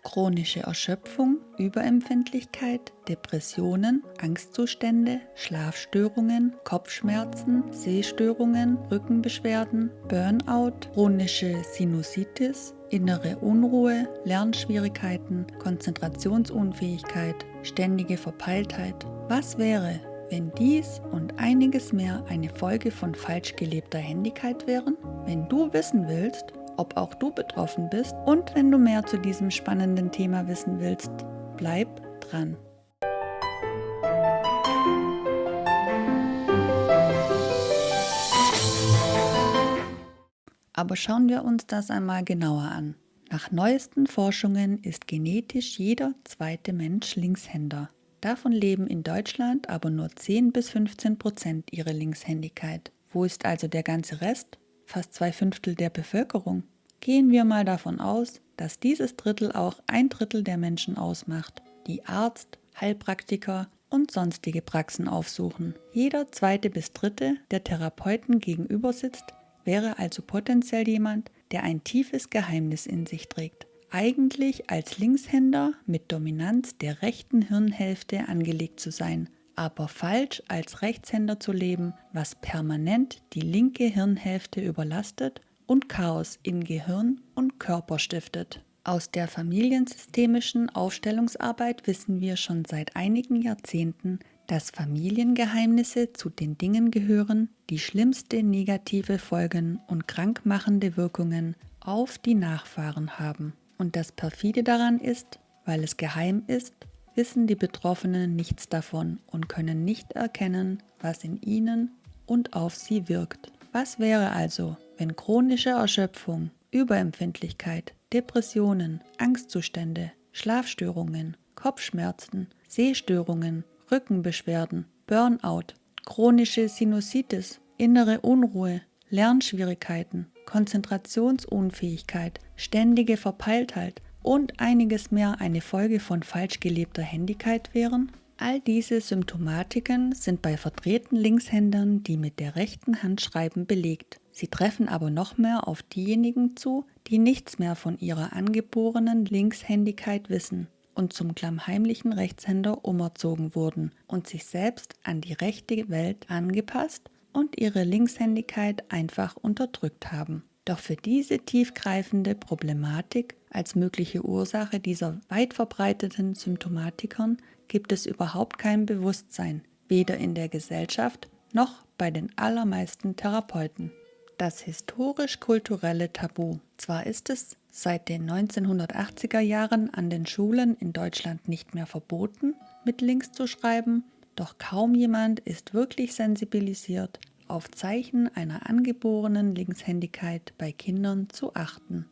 chronische Erschöpfung, Überempfindlichkeit, Depressionen, Angstzustände, Schlafstörungen, Kopfschmerzen, Sehstörungen, Rückenbeschwerden, Burnout, chronische Sinusitis, innere Unruhe, Lernschwierigkeiten, Konzentrationsunfähigkeit, ständige Verpeiltheit. Was wäre, wenn dies und einiges mehr eine Folge von falsch gelebter Handigkeit wären? Wenn du wissen willst, ob auch du betroffen bist und wenn du mehr zu diesem spannenden Thema wissen willst, bleib dran. Aber schauen wir uns das einmal genauer an. Nach neuesten Forschungen ist genetisch jeder zweite Mensch Linkshänder. Davon leben in Deutschland aber nur 10-15% ihre Linkshändigkeit. Wo ist also der ganze Rest? Fast 2/5 der Bevölkerung. Gehen wir mal davon aus, dass dieses Drittel auch 1/3 der Menschen ausmacht, die Arzt, Heilpraktiker und sonstige Praxen aufsuchen. Jeder zweite bis dritte, der Therapeuten gegenüber sitzt, wäre also potenziell jemand, der ein tiefes Geheimnis in sich trägt. Eigentlich als Linkshänder mit Dominanz der rechten Hirnhälfte angelegt zu sein, aber falsch als Rechtshänder zu leben, was permanent die linke Hirnhälfte überlastet und Chaos in Gehirn und Körper stiftet. Aus der familiensystemischen Aufstellungsarbeit wissen wir schon seit einigen Jahrzehnten, dass Familiengeheimnisse zu den Dingen gehören, die schlimmste negative Folgen und krankmachende Wirkungen auf die Nachfahren haben. Und das perfide daran ist, weil es geheim ist, wissen die Betroffenen nichts davon und können nicht erkennen, was in ihnen und auf sie wirkt. Was wäre also, wenn chronische Erschöpfung, Überempfindlichkeit, Depressionen, Angstzustände, Schlafstörungen, Kopfschmerzen, Sehstörungen, Rückenbeschwerden, Burnout, chronische Sinusitis, innere Unruhe, Lernschwierigkeiten, Konzentrationsunfähigkeit, ständige Verpeiltheit und einiges mehr eine Folge von falsch gelebter Handigkeit wären? All diese Symptomatiken sind bei verdrehten Linkshändern, die mit der rechten Hand schreiben, belegt. Sie treffen aber noch mehr auf diejenigen zu, die nichts mehr von ihrer angeborenen Linkshändigkeit wissen und zum klammheimlichen Rechtshänder umerzogen wurden und sich selbst an die rechte Welt angepasst und ihre Linkshändigkeit einfach unterdrückt haben. Doch für diese tiefgreifende Problematik als mögliche Ursache dieser weit verbreiteten Symptomatikern gibt es überhaupt kein Bewusstsein, weder in der Gesellschaft noch bei den allermeisten Therapeuten. Das historisch-kulturelle Tabu. Zwar ist es seit den 1980er Jahren an den Schulen in Deutschland nicht mehr verboten, mit links zu schreiben, doch kaum jemand ist wirklich sensibilisiert, auf Zeichen einer angeborenen Linkshändigkeit bei Kindern zu achten.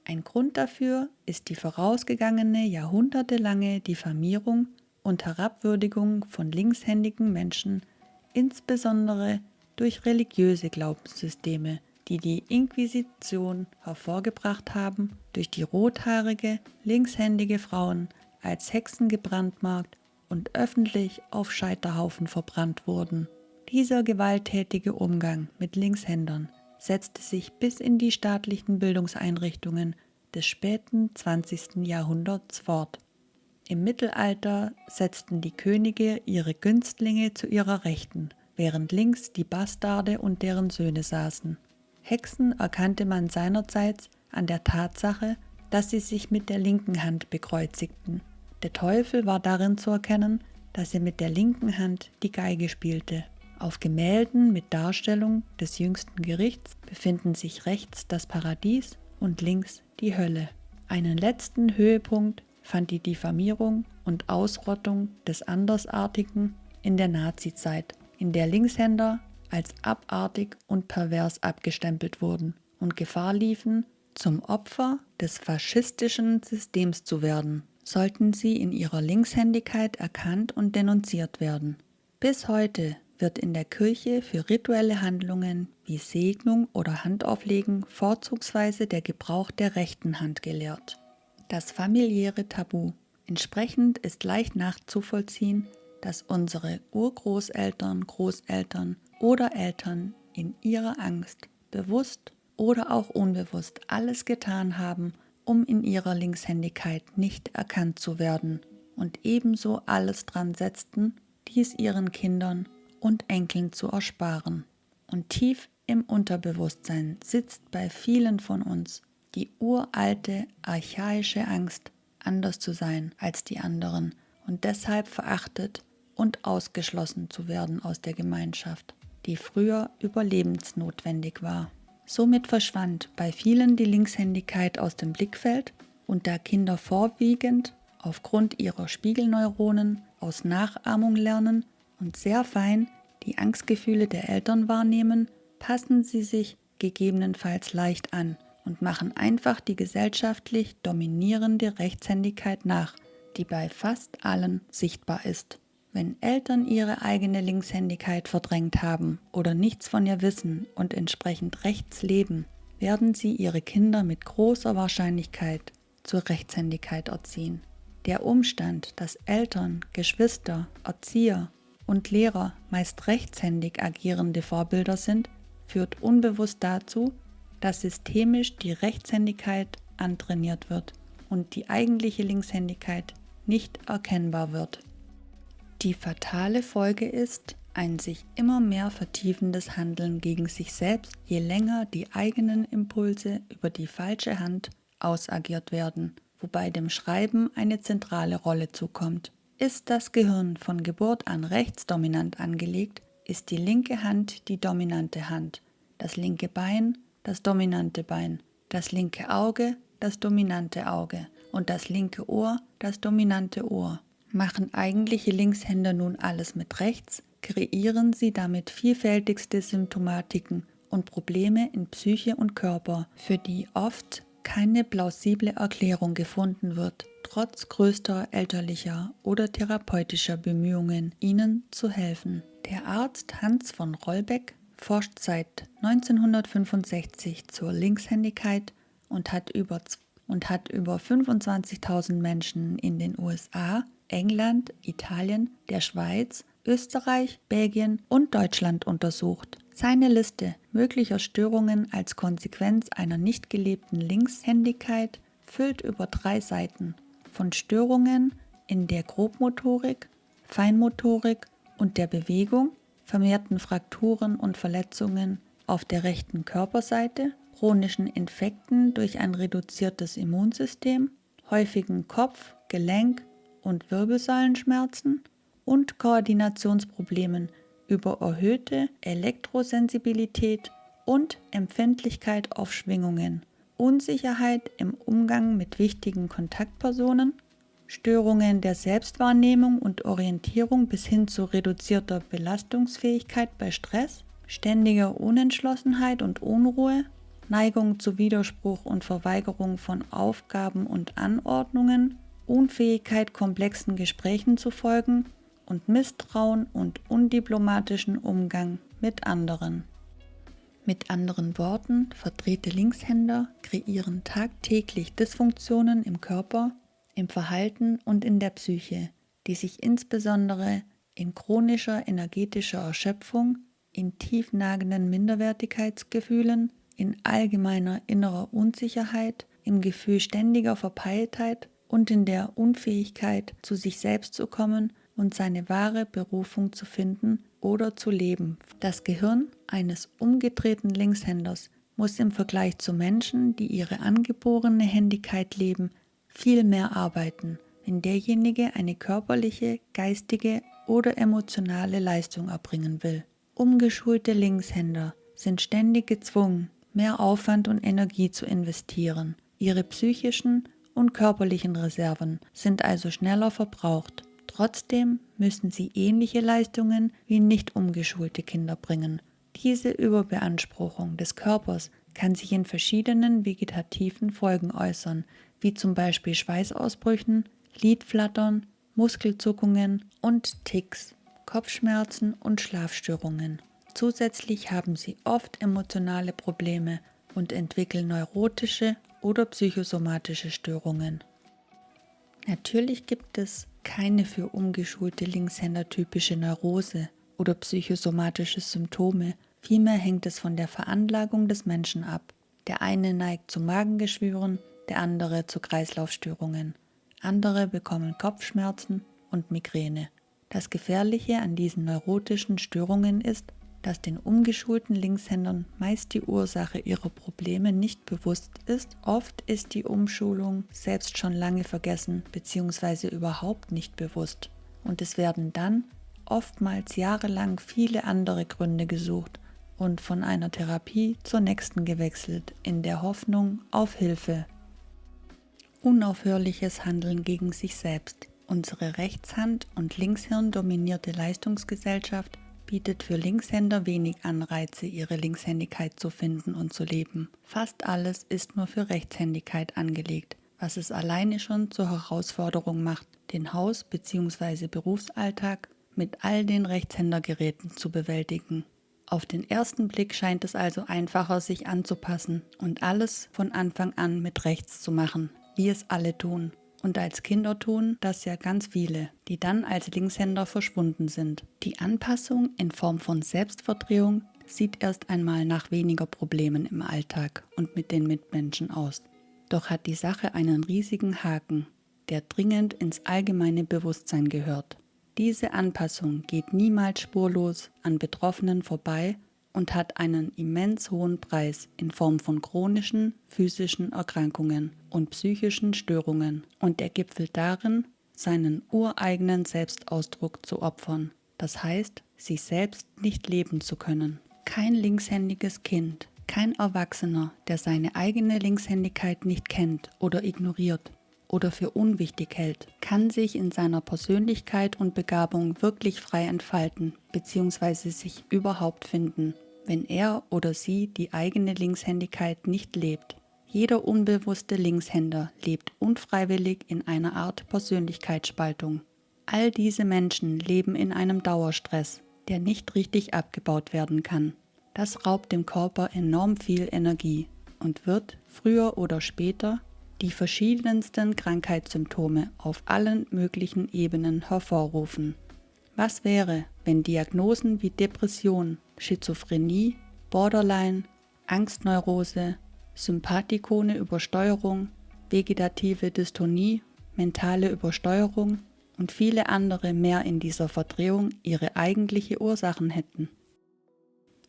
Ein Grund dafür ist die vorausgegangene jahrhundertelange Diffamierung und Herabwürdigung von linkshändigen Menschen, insbesondere durch religiöse Glaubenssysteme, die die Inquisition hervorgebracht haben, durch die rothaarige, linkshändige Frauen als Hexen gebrandmarkt und öffentlich auf Scheiterhaufen verbrannt wurden. Dieser gewalttätige Umgang mit Linkshändern setzte sich bis in die staatlichen Bildungseinrichtungen des späten 20. Jahrhunderts fort. Im Mittelalter setzten die Könige ihre Günstlinge zu ihrer Rechten, während links die Bastarde und deren Söhne saßen. Hexen erkannte man seinerzeit an der Tatsache, dass sie sich mit der linken Hand bekreuzigten. Der Teufel war darin zu erkennen, dass er mit der linken Hand die Geige spielte. Auf Gemälden mit Darstellung des jüngsten Gerichts befinden sich rechts das Paradies und links die Hölle. Einen letzten Höhepunkt fand die Diffamierung und Ausrottung des Andersartigen in der Nazizeit, in der Linkshänder als abartig und pervers abgestempelt wurden und Gefahr liefen, zum Opfer des faschistischen Systems zu werden, sollten sie in ihrer Linkshändigkeit erkannt und denunziert werden. Bis heute wird in der Kirche für rituelle Handlungen wie Segnung oder Handauflegen vorzugsweise der Gebrauch der rechten Hand gelehrt. Das familiäre Tabu. Entsprechend ist leicht nachzuvollziehen, dass unsere Urgroßeltern, Großeltern oder Eltern in ihrer Angst bewusst oder auch unbewusst alles getan haben, um in ihrer Linkshändigkeit nicht erkannt zu werden und ebenso alles dran setzten, dies ihren Kindern und Enkeln zu ersparen. Und tief im Unterbewusstsein sitzt bei vielen von uns die uralte, archaische Angst, anders zu sein als die anderen und deshalb verachtet und ausgeschlossen zu werden aus der Gemeinschaft, die früher überlebensnotwendig war. Somit verschwand bei vielen die Linkshändigkeit aus dem Blickfeld und da Kinder vorwiegend aufgrund ihrer Spiegelneuronen aus Nachahmung lernen und sehr fein die Angstgefühle der Eltern wahrnehmen, passen sie sich gegebenenfalls leicht an und machen einfach die gesellschaftlich dominierende Rechtshändigkeit nach, die bei fast allen sichtbar ist. Wenn Eltern ihre eigene Linkshändigkeit verdrängt haben oder nichts von ihr wissen und entsprechend rechts leben, werden sie ihre Kinder mit großer Wahrscheinlichkeit zur Rechtshändigkeit erziehen. Der Umstand, dass Eltern, Geschwister, Erzieher und Lehrer meist rechtshändig agierende Vorbilder sind, führt unbewusst dazu, dass systemisch die Rechtshändigkeit antrainiert wird und die eigentliche Linkshändigkeit nicht erkennbar wird. Die fatale Folge ist ein sich immer mehr vertiefendes Handeln gegen sich selbst, je länger die eigenen Impulse über die falsche Hand ausagiert werden, wobei dem Schreiben eine zentrale Rolle zukommt. Ist das Gehirn von Geburt an rechtsdominant angelegt, ist die linke Hand die dominante Hand, das linke Bein das dominante Bein, das linke Auge das dominante Auge und das linke Ohr das dominante Ohr. Machen eigentliche Linkshänder nun alles mit rechts, kreieren sie damit vielfältigste Symptomatiken und Probleme in Psyche und Körper, für die oft keine plausible Erklärung gefunden wird, trotz größter elterlicher oder therapeutischer Bemühungen, ihnen zu helfen. Der Arzt Hans von Rollbeck forscht seit 1965 zur Linkshändigkeit und hat über 25.000 Menschen in den USA, England, Italien, der Schweiz, Österreich, Belgien und Deutschland untersucht. Seine Liste möglicher Störungen als Konsequenz einer nicht gelebten Linkshändigkeit füllt über 3 Seiten, von Störungen in der Grobmotorik, Feinmotorik und der Bewegung, vermehrten Frakturen und Verletzungen auf der rechten Körperseite, chronischen Infekten durch ein reduziertes Immunsystem, häufigen Kopf-, Gelenk- und Wirbelsäulenschmerzen und Koordinationsproblemen über erhöhte Elektrosensibilität und Empfindlichkeit auf Schwingungen, Unsicherheit im Umgang mit wichtigen Kontaktpersonen, Störungen der Selbstwahrnehmung und Orientierung bis hin zu reduzierter Belastungsfähigkeit bei Stress, ständiger Unentschlossenheit und Unruhe, Neigung zu Widerspruch und Verweigerung von Aufgaben und Anordnungen, Unfähigkeit, komplexen Gesprächen zu folgen und Misstrauen und undiplomatischen Umgang mit anderen. Mit anderen Worten, verdrehte Linkshänder kreieren tagtäglich Dysfunktionen im Körper, im Verhalten und in der Psyche, die sich insbesondere in chronischer energetischer Erschöpfung, in tiefnagenden Minderwertigkeitsgefühlen, in allgemeiner innerer Unsicherheit, im Gefühl ständiger Verpeiltheit und in der Unfähigkeit, zu sich selbst zu kommen und seine wahre Berufung zu finden oder zu leben. Das Gehirn eines umgedrehten Linkshänders muss im Vergleich zu Menschen, die ihre angeborene Händigkeit leben, viel mehr arbeiten, wenn derjenige eine körperliche, geistige oder emotionale Leistung erbringen will. Umgeschulte Linkshänder sind ständig gezwungen, mehr Aufwand und Energie zu investieren. Ihre psychischen und körperlichen Reserven sind also schneller verbraucht. Trotzdem müssen sie ähnliche Leistungen wie nicht umgeschulte Kinder bringen. Diese Überbeanspruchung des Körpers kann sich in verschiedenen vegetativen Folgen äußern, wie zum Beispiel Schweißausbrüchen, Lidflattern, Muskelzuckungen und Tics, Kopfschmerzen und Schlafstörungen. Zusätzlich haben sie oft emotionale Probleme und entwickeln neurotische oder psychosomatische Störungen. Natürlich gibt es keine für umgeschulte Linkshänder typische Neurose oder psychosomatische Symptome. Vielmehr hängt es von der Veranlagung des Menschen ab. Der eine neigt zu Magengeschwüren, der andere zu Kreislaufstörungen. Andere bekommen Kopfschmerzen und Migräne. Das Gefährliche an diesen neurotischen Störungen ist, dass den umgeschulten Linkshändern meist die Ursache ihrer Probleme nicht bewusst ist. Oft ist die Umschulung selbst schon lange vergessen bzw. überhaupt nicht bewusst. Und es werden dann oftmals jahrelang viele andere Gründe gesucht und von einer Therapie zur nächsten gewechselt, in der Hoffnung auf Hilfe. Unaufhörliches Handeln gegen sich selbst. Unsere Rechtshand- und Linkshirn dominierte Leistungsgesellschaft bietet für Linkshänder wenig Anreize, ihre Linkshändigkeit zu finden und zu leben. Fast alles ist nur für Rechtshändigkeit angelegt, was es alleine schon zur Herausforderung macht, den Haus- bzw. Berufsalltag mit all den Rechtshändergeräten zu bewältigen. Auf den ersten Blick scheint es also einfacher, sich anzupassen und alles von Anfang an mit rechts zu machen, wie es alle tun. Und als Kinder tun das ja ganz viele, die dann als Linkshänder verschwunden sind. Die Anpassung in Form von Selbstverdrehung sieht erst einmal nach weniger Problemen im Alltag und mit den Mitmenschen aus. Doch hat die Sache einen riesigen Haken, der dringend ins allgemeine Bewusstsein gehört. Diese Anpassung geht niemals spurlos an Betroffenen vorbei und hat einen immens hohen Preis in Form von chronischen physischen Erkrankungen und psychischen Störungen. Und er gipfelt darin, seinen ureigenen Selbstausdruck zu opfern. Das heißt, sich selbst nicht leben zu können. Kein linkshändiges Kind, kein Erwachsener, der seine eigene Linkshändigkeit nicht kennt oder ignoriert oder für unwichtig hält, kann sich in seiner Persönlichkeit und Begabung wirklich frei entfalten bzw. sich überhaupt finden, wenn er oder sie die eigene Linkshändigkeit nicht lebt. Jeder unbewusste Linkshänder lebt unfreiwillig in einer Art Persönlichkeitsspaltung. All diese Menschen leben in einem Dauerstress, der nicht richtig abgebaut werden kann. Das raubt dem Körper enorm viel Energie und wird früher oder später die verschiedensten Krankheitssymptome auf allen möglichen Ebenen hervorrufen. Was wäre, wenn Diagnosen wie Depression, Schizophrenie, Borderline, Angstneurose, sympathikone Übersteuerung, vegetative Dystonie, mentale Übersteuerung und viele andere mehr in dieser Verdrehung ihre eigentliche Ursachen hätten?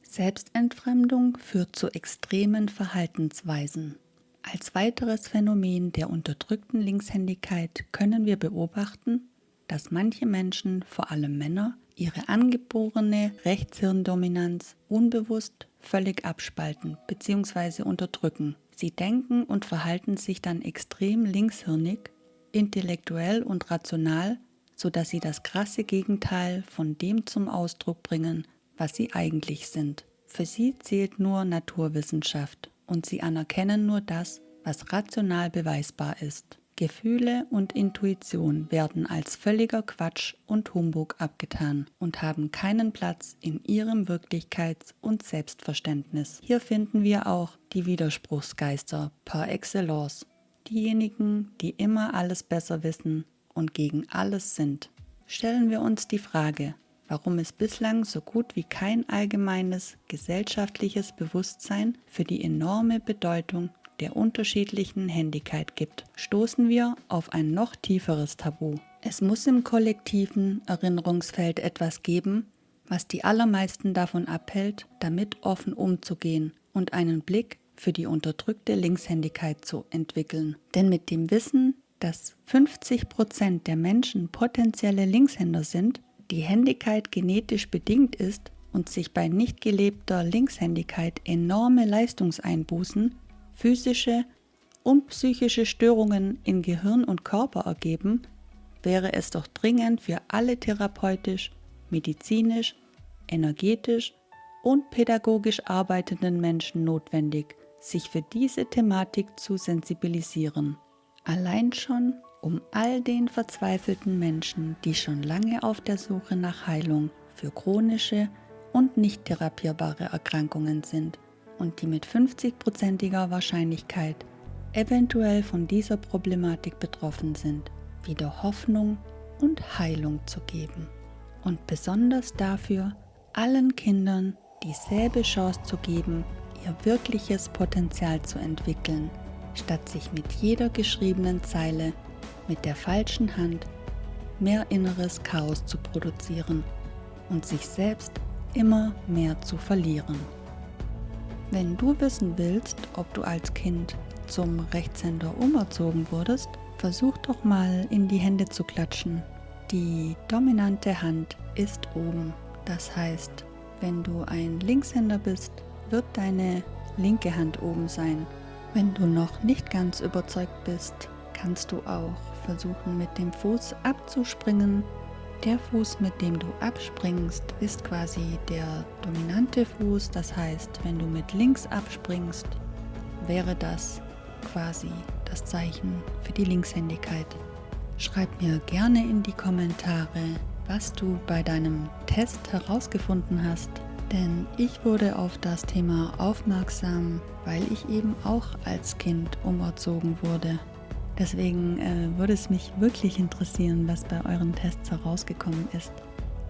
Selbstentfremdung führt zu extremen Verhaltensweisen. Als weiteres Phänomen der unterdrückten Linkshändigkeit können wir beobachten, dass manche Menschen, vor allem Männer, ihre angeborene Rechtshirndominanz unbewusst völlig abspalten bzw. unterdrücken. Sie denken und verhalten sich dann extrem linkshirnig, intellektuell und rational, sodass sie das krasse Gegenteil von dem zum Ausdruck bringen, was sie eigentlich sind. Für sie zählt nur Naturwissenschaft und sie anerkennen nur das, was rational beweisbar ist. Gefühle und Intuition werden als völliger Quatsch und Humbug abgetan und haben keinen Platz in ihrem Wirklichkeits- und Selbstverständnis. Hier finden wir auch die Widerspruchsgeister par excellence, diejenigen, die immer alles besser wissen und gegen alles sind. Stellen wir uns die Frage, warum es bislang so gut wie kein allgemeines gesellschaftliches Bewusstsein für die enorme Bedeutung der unterschiedlichen Händigkeit gibt, stoßen wir auf ein noch tieferes Tabu. Es muss im kollektiven Erinnerungsfeld etwas geben, was die allermeisten davon abhält, damit offen umzugehen und einen Blick für die unterdrückte Linkshändigkeit zu entwickeln. Denn mit dem Wissen, dass 50% der Menschen potenzielle Linkshänder sind, die Händigkeit genetisch bedingt ist und sich bei nicht gelebter Linkshändigkeit enorme Leistungseinbußen, physische und psychische Störungen in Gehirn und Körper ergeben, wäre es doch dringend für alle therapeutisch, medizinisch, energetisch und pädagogisch arbeitenden Menschen notwendig, sich für diese Thematik zu sensibilisieren. Allein schon, um all den verzweifelten Menschen, die schon lange auf der Suche nach Heilung für chronische und nicht therapierbare Erkrankungen sind und die mit 50%iger Wahrscheinlichkeit eventuell von dieser Problematik betroffen sind, wieder Hoffnung und Heilung zu geben. Und besonders dafür, allen Kindern dieselbe Chance zu geben, ihr wirkliches Potenzial zu entwickeln, statt sich mit jeder geschriebenen Zeile mit der falschen Hand mehr inneres Chaos zu produzieren und sich selbst immer mehr zu verlieren. Wenn du wissen willst, ob du als Kind zum Rechtshänder umerzogen wurdest, versuch doch mal in die Hände zu klatschen. Die dominante Hand ist oben. Das heißt, wenn du ein Linkshänder bist, wird deine linke Hand oben sein. Wenn du noch nicht ganz überzeugt bist, kannst du auch versuchen, mit dem Fuß abzuspringen. Der Fuß, mit dem du abspringst, ist quasi der dominante Fuß. Das heißt, wenn du mit links abspringst, wäre das quasi das Zeichen für die Linkshändigkeit. Schreib mir gerne in die Kommentare, was du bei deinem Test herausgefunden hast, denn ich wurde auf das Thema aufmerksam, weil ich eben auch als Kind umerzogen wurde. Deswegen würde es mich wirklich interessieren, was bei euren Tests herausgekommen ist.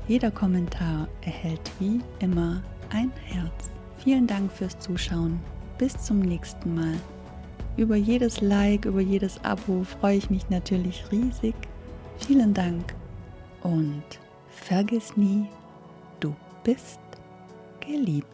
Jeder Kommentar erhält wie immer ein Herz. Vielen Dank fürs Zuschauen. Bis zum nächsten Mal. Über jedes Like, über jedes Abo freue ich mich natürlich riesig. Vielen Dank und vergiss nie, du bist geliebt.